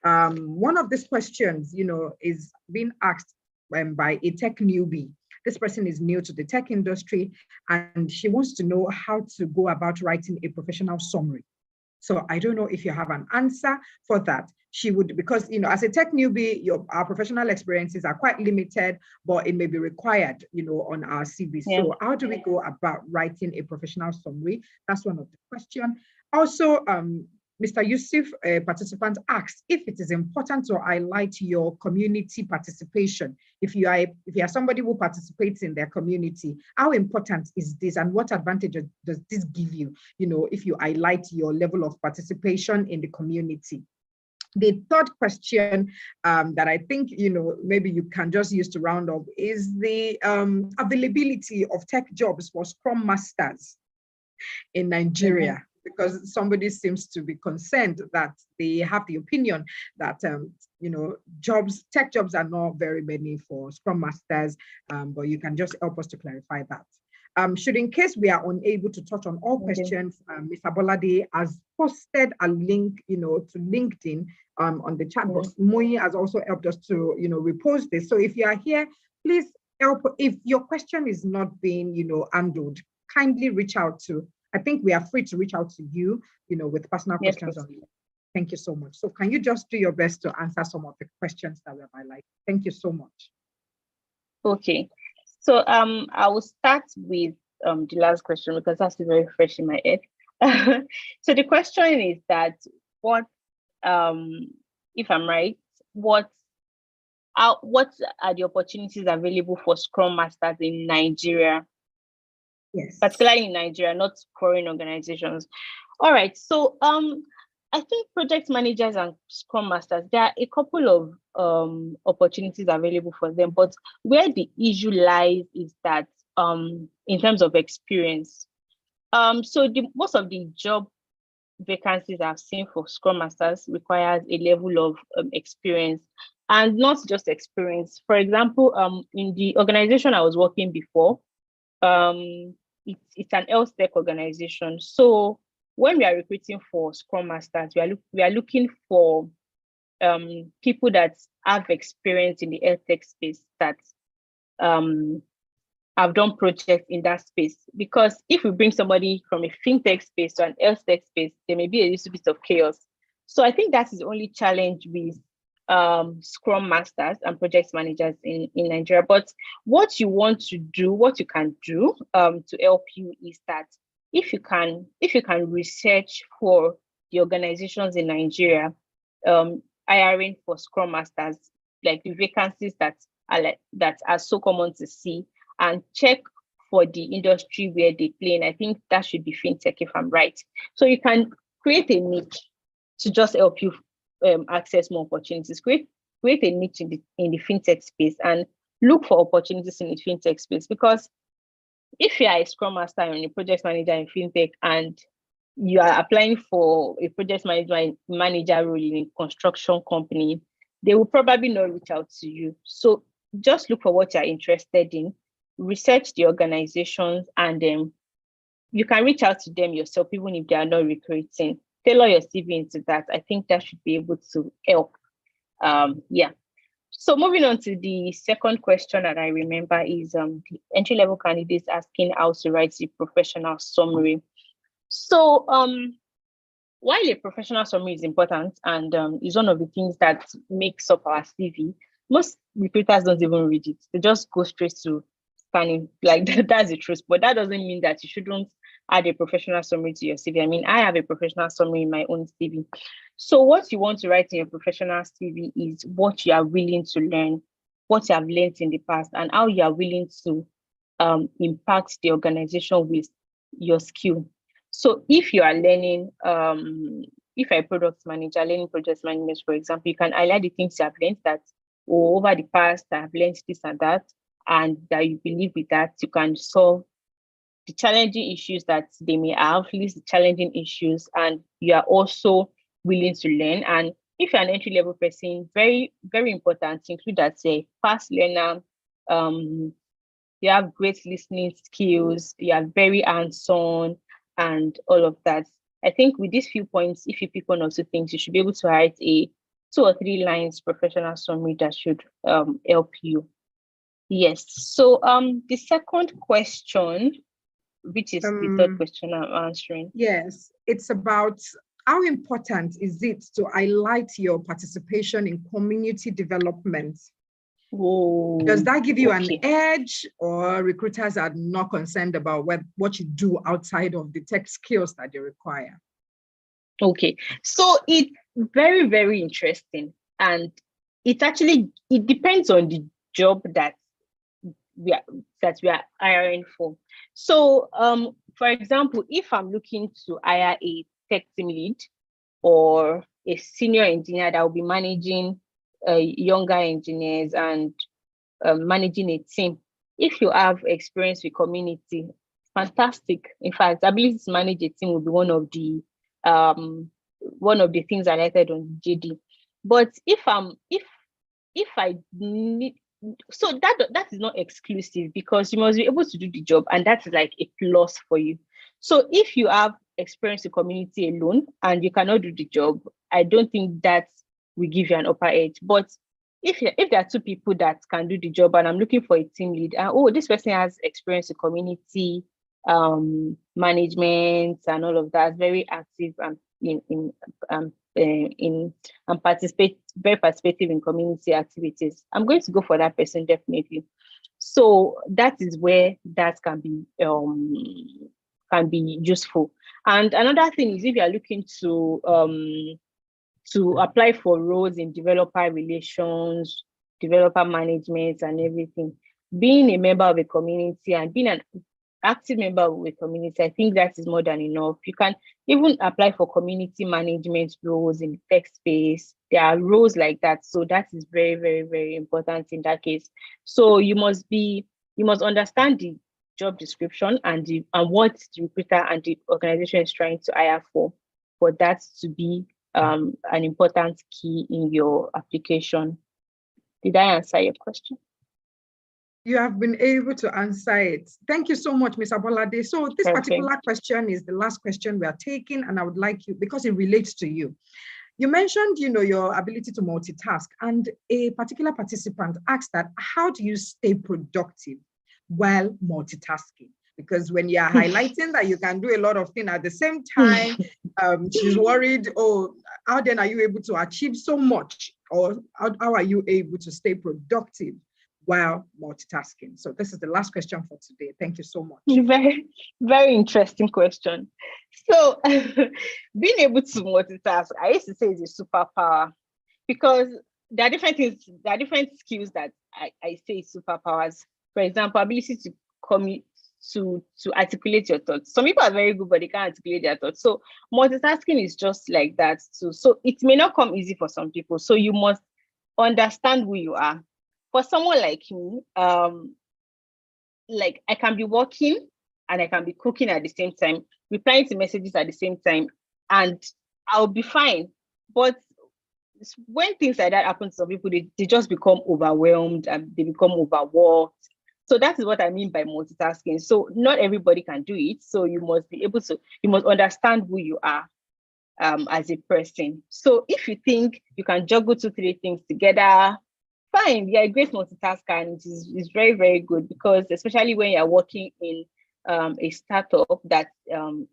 One of these questions, is being asked by a tech newbie. This person is new to the tech industry and she wants to know how to go about writing a professional summary. So I don't know if you have an answer for that. She would, because, as a tech newbie, our professional experiences are quite limited, but it may be required, on our CV. Yeah. So how do we go about writing a professional summary? That's one of the questions. Also, Mr. Yusuf, a participant, asked if it is important to highlight your community participation. If you are somebody who participates in their community, how important is this and what advantage does this give you, if you highlight your level of participation in the community? The third question that I think, maybe you can just use to round up is the availability of tech jobs for Scrum Masters in Nigeria. Mm-hmm. Because somebody seems to be concerned that they have the opinion that, tech jobs are not very many for Scrum Masters, but you can just help us to clarify that. Should, in case we are unable to touch on all questions, Ms. Abolade has posted a link, to LinkedIn on the chat box. Moi has also helped us to, repost this. So if you are here, please help. If your question is not being, handled, kindly reach out to. I think we are free to reach out to you, with personal questions on you. Thank you so much. So can you just do your best to answer some of the questions that we have highlighted? Thank you so much. Okay. So I will start with the last question because that's very fresh in my head. So the question is that what, if I'm right, what are the opportunities available for Scrum Masters in Nigeria? Yes. Particularly in Nigeria, not foreign organizations. All right. So I think project managers and Scrum Masters, there are a couple of opportunities available for them, but where the issue lies is that in terms of experience. So most of the job vacancies I've seen for Scrum Masters requires a level of experience, and not just experience. For example, in the organization I was working before, it's an health tech organization. So when we are recruiting for Scrum Masters, we are looking for people that have experience in the health tech space, that have done projects in that space. Because if we bring somebody from a fintech space to an health tech space, there may be a little bit of chaos. So I think that is the only challenge with Scrum Masters and project managers in Nigeria. But what you want to do, what you can do to help you is that if you can research for the organizations in Nigeria hiring for Scrum Masters, like the vacancies that are so common to see, and check for the industry where they play. And I think that should be fintech, if I'm right. So you can create a niche to just help you access more opportunities. Create a niche in the fintech space and look for opportunities in the fintech space. Because if you are a Scrum Master and a project manager in fintech and you are applying for a project manager role in a construction company, they will probably not reach out to you. So just look for what you're interested in, research the organizations, and you can reach out to them yourself, even if they are not recruiting. Tailor your CV into that. I think that should be able to help. Yeah. So moving on to the second question that I remember is the entry-level candidates asking how to write a professional summary. So while a professional summary is important and is one of the things that makes up our CV, most recruiters don't even read it. They just go straight to scanning. Like that's the truth. But that doesn't mean that you shouldn't add a professional summary to your CV. I mean, I have a professional summary in my own CV. So what you want to write in your professional CV is what you are willing to learn, what you have learned in the past, and how you are willing to impact the organization with your skill. So if you are learning, if you're a product manager, learning project management, for example, you can highlight the things you have learned that over the past, I have learned this and that you believe with that, you can solve the challenging issues that they may have, list the challenging issues, and you are also willing to learn. And if you're an entry-level person, very, very important to include that a fast learner, you have great listening skills, you are very hands-on, and all of that. I think with these few points, if you pick one or two things, you should be able to write a 2 or 3 lines professional summary that should help you. Yes. So the second question, which is the third question I'm answering. Yes, it's about how important is it to highlight your participation in community development? Oh, does that give you an edge, or recruiters are not concerned about what you do outside of the tech skills that they require? Okay, so it's very, very interesting, and it depends on the job that we are hiring for. So for example, if I'm looking to hire a tech team lead or a senior engineer that will be managing younger engineers and managing a team, if you have experience with community, fantastic. In fact, ability to manage a team will be one of the things highlighted on JD. But if I need, so that is not exclusive, because you must be able to do the job, and that's like a plus for you. So if you have experience in community alone and you cannot do the job, I don't think that will give you an upper edge. But if there are 2 people that can do the job and I'm looking for a team lead, and this person has experience in community management and all of that, very active and very participative in community activities, I'm going to go for that person definitely. So that is where that can be useful. And another thing is, if you are looking to apply for roles in developer relations, developer management, and everything, being a member of a community and being an active member of a community, I think that is more than enough. You can even apply for community management roles in the tech space. There are roles like that. So that is very, very, very important in that case. So you must understand the job description and what the recruiter and the organization is trying to hire for that to be an important key in your application. Did I answer your question? You have been able to answer it. Thank you so much, Ms. Abolade. So this particular question is the last question we are taking, and I would like you, because it relates to you. You mentioned, your ability to multitask, and a particular participant asked that, how do you stay productive while multitasking? Because when you're highlighting that you can do a lot of things at the same time, she's worried, how then are you able to achieve so much? Or how are you able to stay productive while multitasking? So this is the last question for today. Thank you so much. Very, very interesting question. So being able to multitask, I used to say, is a superpower, because there are different things, there are different skills that I say is superpowers. For example, ability to articulate your thoughts. Some people are very good, but they can't articulate their thoughts. So multitasking is just like that too. So it may not come easy for some people. So you must understand who you are. For someone like me, like I can be working and I can be cooking at the same time, replying to messages at the same time, and I'll be fine. But when things like that happen to some people, they just become overwhelmed and they become overworked. So that is what I mean by multitasking. So not everybody can do it. So you must understand who you are as a person. So if you think you can juggle 2-3 things together, fine, you're a great multitasker, and it's very, very good, because especially when you're working in a startup that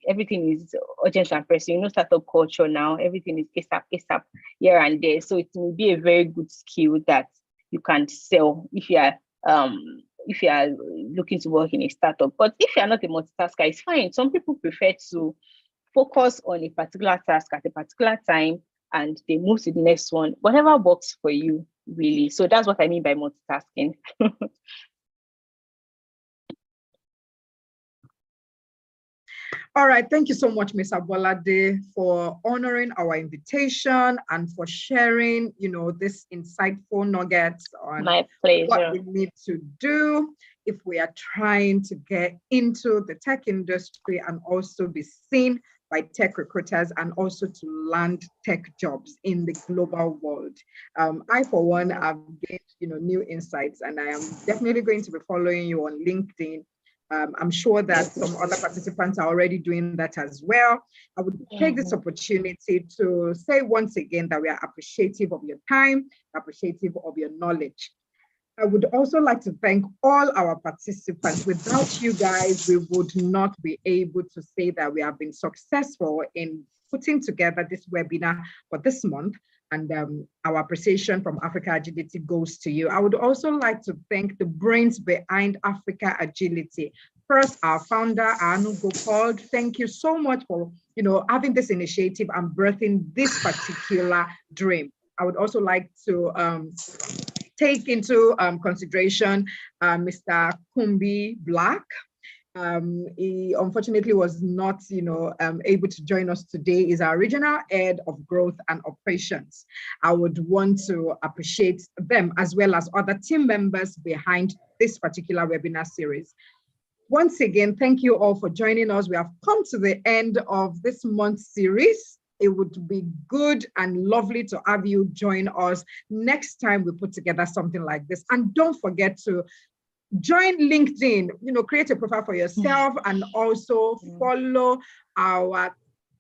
everything is urgent and pressing, startup culture now, everything is ASAP here and there. So it will be a very good skill that you can sell if you are looking to work in a startup. But if you're not a multitasker, it's fine. Some people prefer to focus on a particular task at a particular time and they move to the next one, whatever works for you, really. So that's what I mean by multitasking. All right, thank you so much, Ms. Abolade, for honoring our invitation and for sharing, this insightful nuggets on what we need to do if we are trying to get into the tech industry and also be seen by tech recruiters and also to land tech jobs in the global world. I, for one, have gained, new insights, and I am definitely going to be following you on LinkedIn I'm sure that some other participants are already doing that as well. I would take this opportunity to say once again that we are appreciative of your time, appreciative of your knowledge. I would also like to thank all our participants. Without you guys, we would not be able to say that we have been successful in putting together this webinar for this month. And our appreciation from Africa Agility goes to you. I would also like to thank the brains behind Africa Agility. First, our founder, Anu Gopal. Thank you so much for having this initiative and birthing this particular dream. I would also like to take into consideration Mr. Kumbi Black. He unfortunately was not, able to join us today. He's our regional head of growth and operations. I would want to appreciate them as well as other team members behind this particular webinar series. Once again, thank you all for joining us. We have come to the end of this month's series. It would be good and lovely to have you join us next time we put together something like this. And don't forget to join LinkedIn, create a profile for yourself and also follow our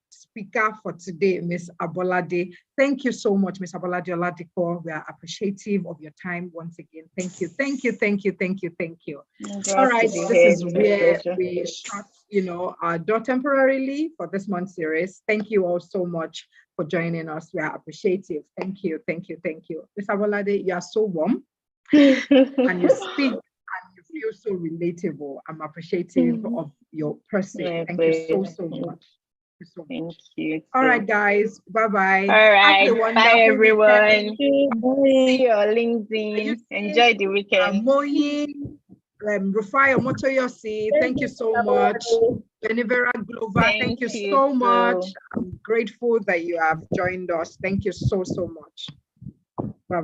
speaker for today, Ms. Abolade. Thank you so much, Ms. Abolade Oladipo. We are appreciative of your time once again. Thank you, thank you, thank you, thank you, thank you. All right, this is where we shut, our door temporarily for this month's series. Thank you all so much for joining us. We are appreciative. Thank you, thank you, thank you. Ms. Abolade, you are so warm and you speak and you feel so relatable. I'm appreciative of your person. Yeah, thank you so much. Thank you. All right, guys. Bye-bye. All right. Bye, everyone. Weekend. See you on LinkedIn. Enjoy the weekend. Moyi, Rufai Omotoyosi, thank you so much. Benevera Glover, thank you so much. I'm grateful that you have joined us. Thank you so much.